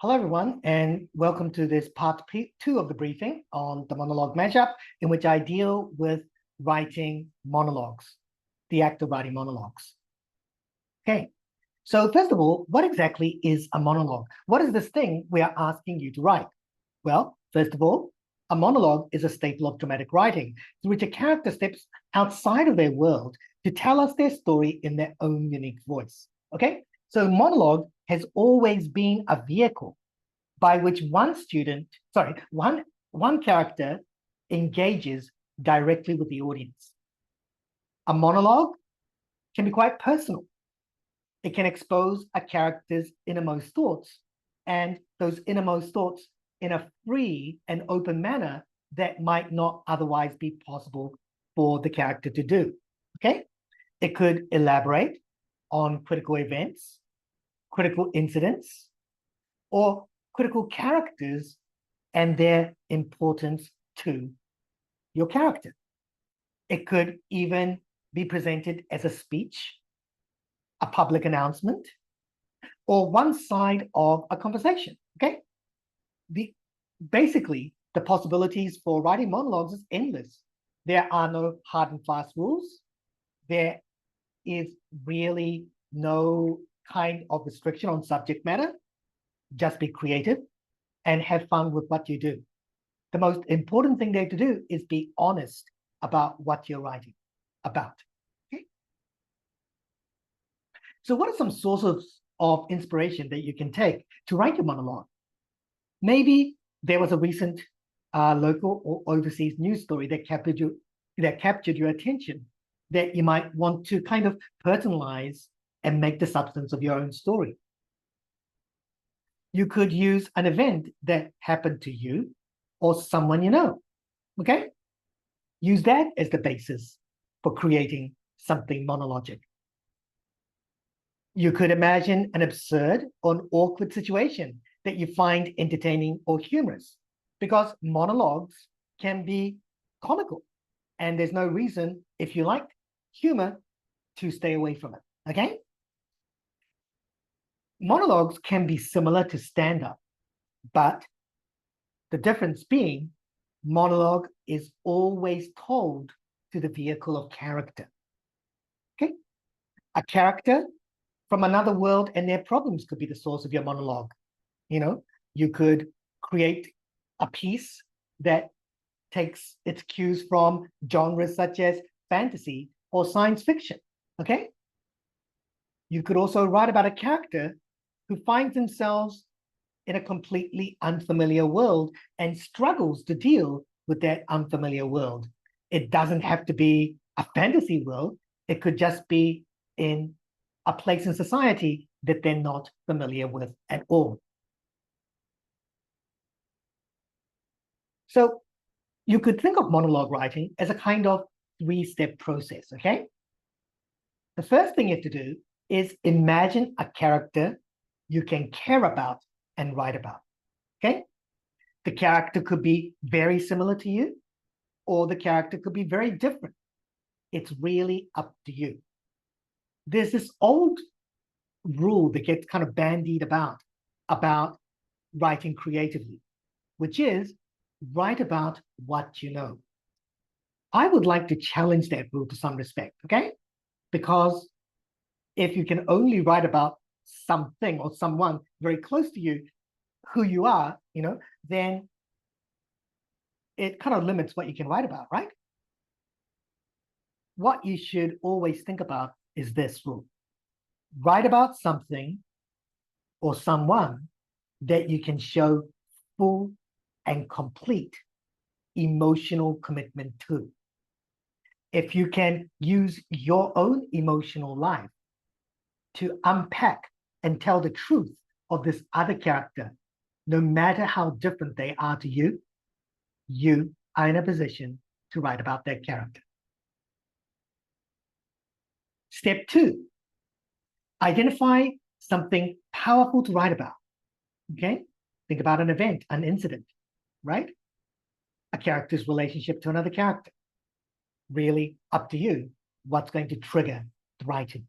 Hello, everyone, and welcome to this two of the briefing on the monologue mashup, in which I deal with writing monologues, the act of writing monologues. Okay, so first of all, what exactly is a monologue? What is this thing we are asking you to write? Well, first of all, a monologue is a staple of dramatic writing through which a character steps outside of their world to tell us their story in their own unique voice. Okay, so monologue has always been a vehicle by which one character engages directly with the audience. A monologue can be quite personal. It can expose a character's innermost thoughts, and those innermost thoughts in a free and open manner that might not otherwise be possible for the character to do. Okay? It could elaborate on critical events, critical incidents, or critical characters and their importance to your character. It could even be presented as a speech, a public announcement, or one side of a conversation. Okay? Basically, the possibilities for writing monologues is endless. There are no hard and fast rules. There is really no kind of restriction on subject matter. Just be creative and have fun with what you do. The most important thing there to do is be honest about what you're writing about. Okay? So what are some sources of inspiration that you can take to write your monologue? Maybe there was a recent local or overseas news story that captured your attention that you might want to kind of personalize and make the substance of your own story. You could use an event that happened to you or someone you know. Okay? Use that as the basis for creating something monologic. You could imagine an absurd or an awkward situation that you find entertaining or humorous, because monologues can be comical, and there's no reason, if you like humor, to stay away from it. Okay? Monologues can be similar to stand-up, but the difference being monologue is always told to the vehicle of character. Okay? A character from another world and their problems could be the source of your monologue. You know, you could create a piece that takes its cues from genres such as fantasy or science fiction. Okay? You could also write about a character who finds themselves in a completely unfamiliar world and struggles to deal with that unfamiliar world. It doesn't have to be a fantasy world. It could just be in a place in society that they're not familiar with at all. So you could think of monologue writing as a kind of three-step process, okay? The first thing you have to do is imagine a character you can care about and write about, okay? The character could be very similar to you, or the character could be very different. It's really up to you. There's this old rule that gets kind of bandied about writing creatively, which is write about what you know. I would like to challenge that rule to some respect, okay? Because if you can only write about something or someone very close to you, who you are, then it kind of limits what you can write about, right? What you should always think about is this rule. Write about something or someone that you can show full and complete emotional commitment to. If you can use your own emotional life to unpack and tell the truth of this other character, no matter how different they are to you, you are in a position to write about that character. Step 2, identify something powerful to write about. Okay? Think about an event, an incident, right? A character's relationship to another character. Really up to you what's going to trigger the writing.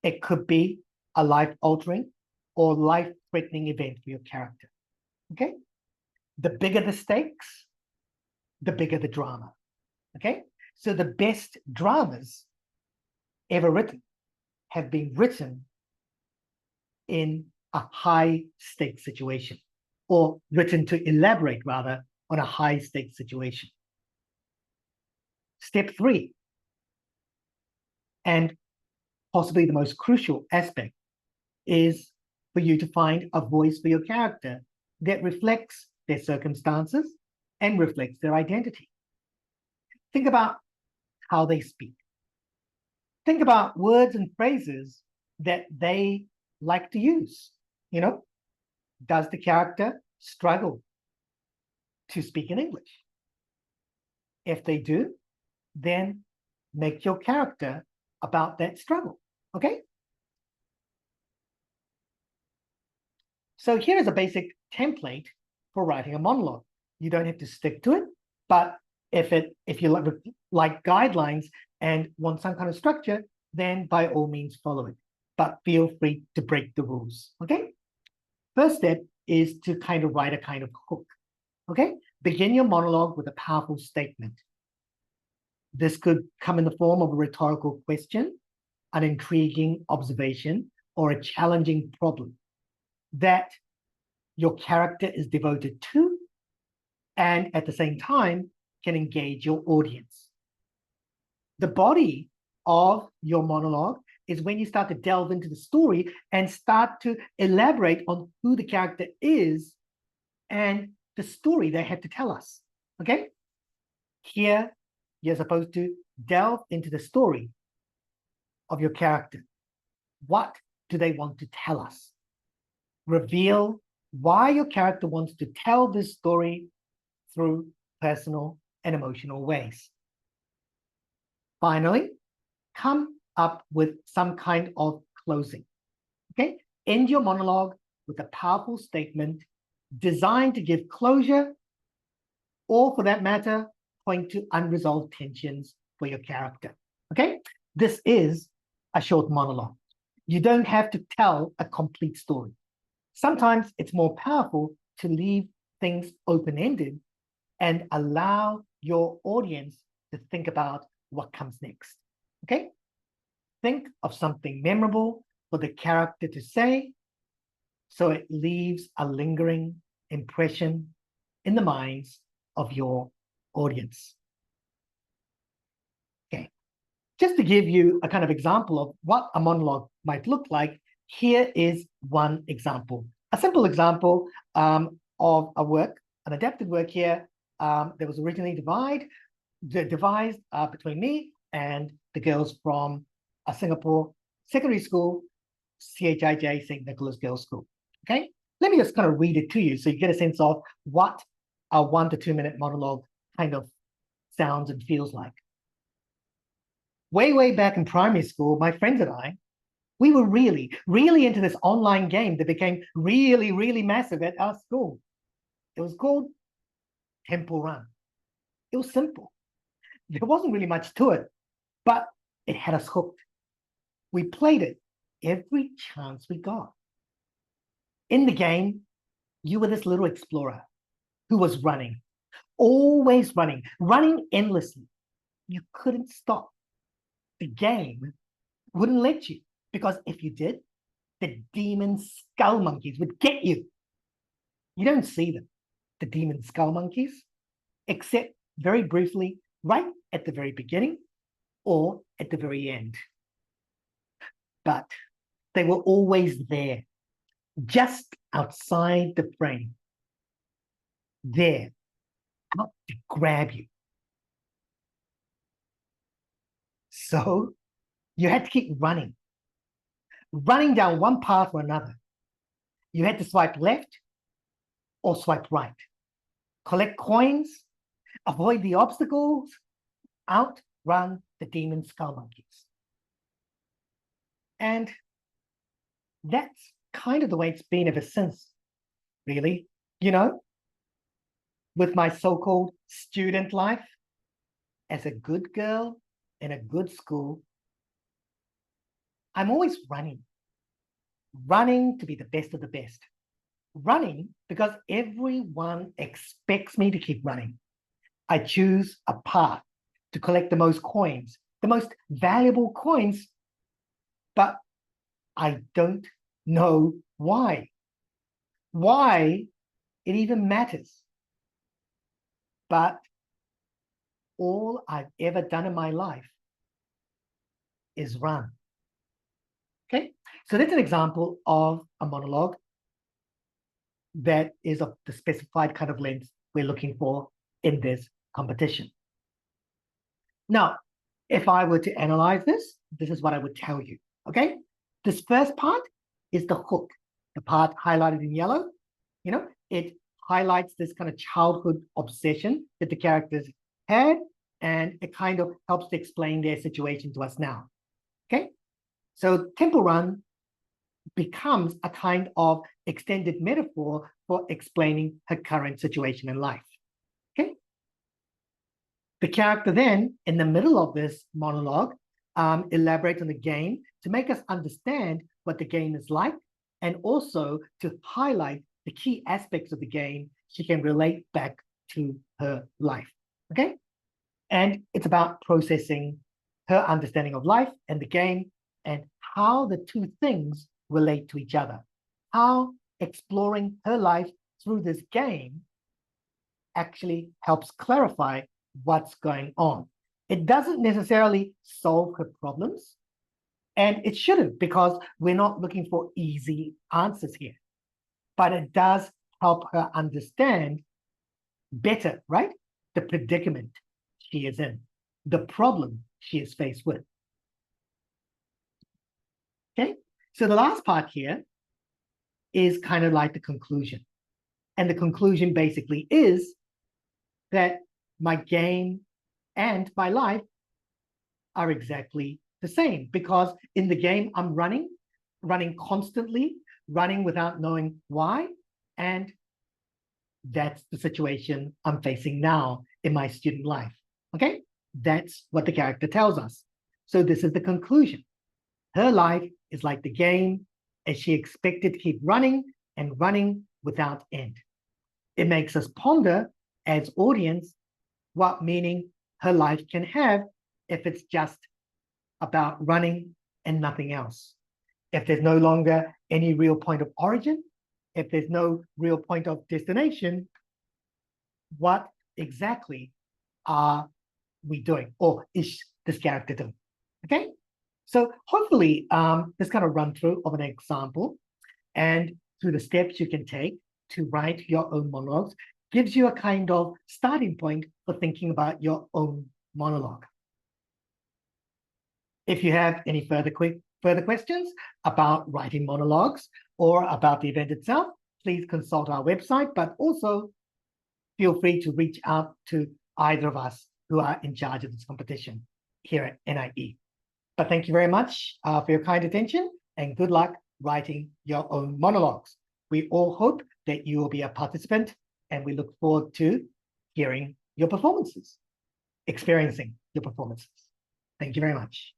It could be a life-altering or life-threatening event for your character. Okay? The bigger the stakes, the bigger the drama. Okay? So the best dramas ever written have been written in a high stakes situation, or written to elaborate rather on a high stakes situation. Step 3, and possibly the most crucial aspect, is for you to find a voice for your character that reflects their circumstances and reflects their identity. Think about how they speak. Think about words and phrases that they like to use. You know, does the character struggle to speak in English? If they do, then make your character about that struggle, okay? So here is a basic template for writing a monologue. You don't have to stick to it, but if you like guidelines and want some kind of structure, then by all means follow it. But feel free to break the rules, okay? First step is to kind of write a kind of hook, okay? Begin your monologue with a powerful statement. This could come in the form of a rhetorical question, an intriguing observation, or a challenging problem that your character is devoted to and at the same time can engage your audience. The body of your monologue is when you start to delve into the story and start to elaborate on who the character is and the story they have to tell us, okay? Here, you're supposed to delve into the story of your character. What do they want to tell us? Reveal why your character wants to tell this story through personal and emotional ways. Finally, come up with some kind of closing. Okay? End your monologue with a powerful statement designed to give closure, or for that matter, point to unresolved tensions for your character. Okay? This is a short monologue. You don't have to tell a complete story. Sometimes it's more powerful to leave things open-ended and allow your audience to think about what comes next. Okay? Think of something memorable for the character to say so it leaves a lingering impression in the minds of your audience. Okay. Just to give you a kind of example of what a monologue might look like, here is one example. A simple example of a work, an adapted work here that was originally devised between me and the girls from a Singapore secondary school, CHIJ, St. Nicholas Girls School. Okay, let me just kind of read it to you so you get a sense of what a 1 to 2 minute monologue kind of sounds and feels like. Way back in primary school, my friends and I, we were really into this online game that became really massive at our school. It was called Temple Run. It was simple. There wasn't really much to it, but it had us hooked. We played it every chance we got. In the game, you were this little explorer who was running, always running endlessly. You couldn't stop. The game wouldn't let you, because if you did, the demon skull monkeys would get you. You don't see them, the demon skull monkeys, except very briefly, right at the very beginning or at the very end. But they were always there, just outside the frame, there, out to grab you. So you had to keep running down one path or another. You had to swipe left or swipe right, collect coins, avoid the obstacles, outrun the demon skull monkeys. And that's kind of the way it's been ever since, really. You know, with my so-called student life, as a good girl in a good school, I'm always running. running to be the best of the best. Running because everyone expects me to keep running. I choose a path to collect the most coins, the most valuable coins, but I don't know why. Why it even matters. But all I've ever done in my life is run. Okay, so that's an example of a monologue that is of the specified kind of length we're looking for in this competition. Now, if I were to analyze this, this is what I would tell you. Okay, this first part is the hook, the part highlighted in yellow. It highlights this kind of childhood obsession that the characters had, and it kind of helps to explain their situation to us now. Okay, so Temple Run becomes a kind of extended metaphor for explaining her current situation in life. Okay, the character then, in the middle of this monologue, elaborates on the game to make us understand what the game is like, and also to highlight the key aspects of the game she can relate back to her life. Okay, and it's about processing her understanding of life and the game, and how the two things relate to each other, how exploring her life through this game actually helps clarify what's going on. It doesn't necessarily solve her problems, and it shouldn't, because we're not looking for easy answers here, but it does help her understand better, right, the predicament she is in, the problem she is faced with. Okay, so the last part here is kind of like the conclusion. And the conclusion basically is that my game and my life are exactly the same, because in the game I'm running constantly, running without knowing why. And that's the situation I'm facing now in my student life. Okay, that's what the character tells us. So this is the conclusion. Her life is like the game, and she expected to keep running and running without end. It makes us ponder as audience what meaning her life can have if it's just about running and nothing else. If there's no longer any real point of origin, if there's no real point of destination, what exactly are we doing, or is this character doing? Okay, so hopefully this kind of run through of an example and through the steps you can take to write your own monologues gives you a kind of starting point for thinking about your own monologue. If you have any further questions about writing monologues or about the event itself, please consult our website, but also feel free to reach out to either of us who are in charge of this competition here at NIE. But thank you very much for your kind attention, and good luck writing your own monologues. We all hope that you will be a participant, and we look forward to hearing your performances, experiencing your performances. Thank you very much.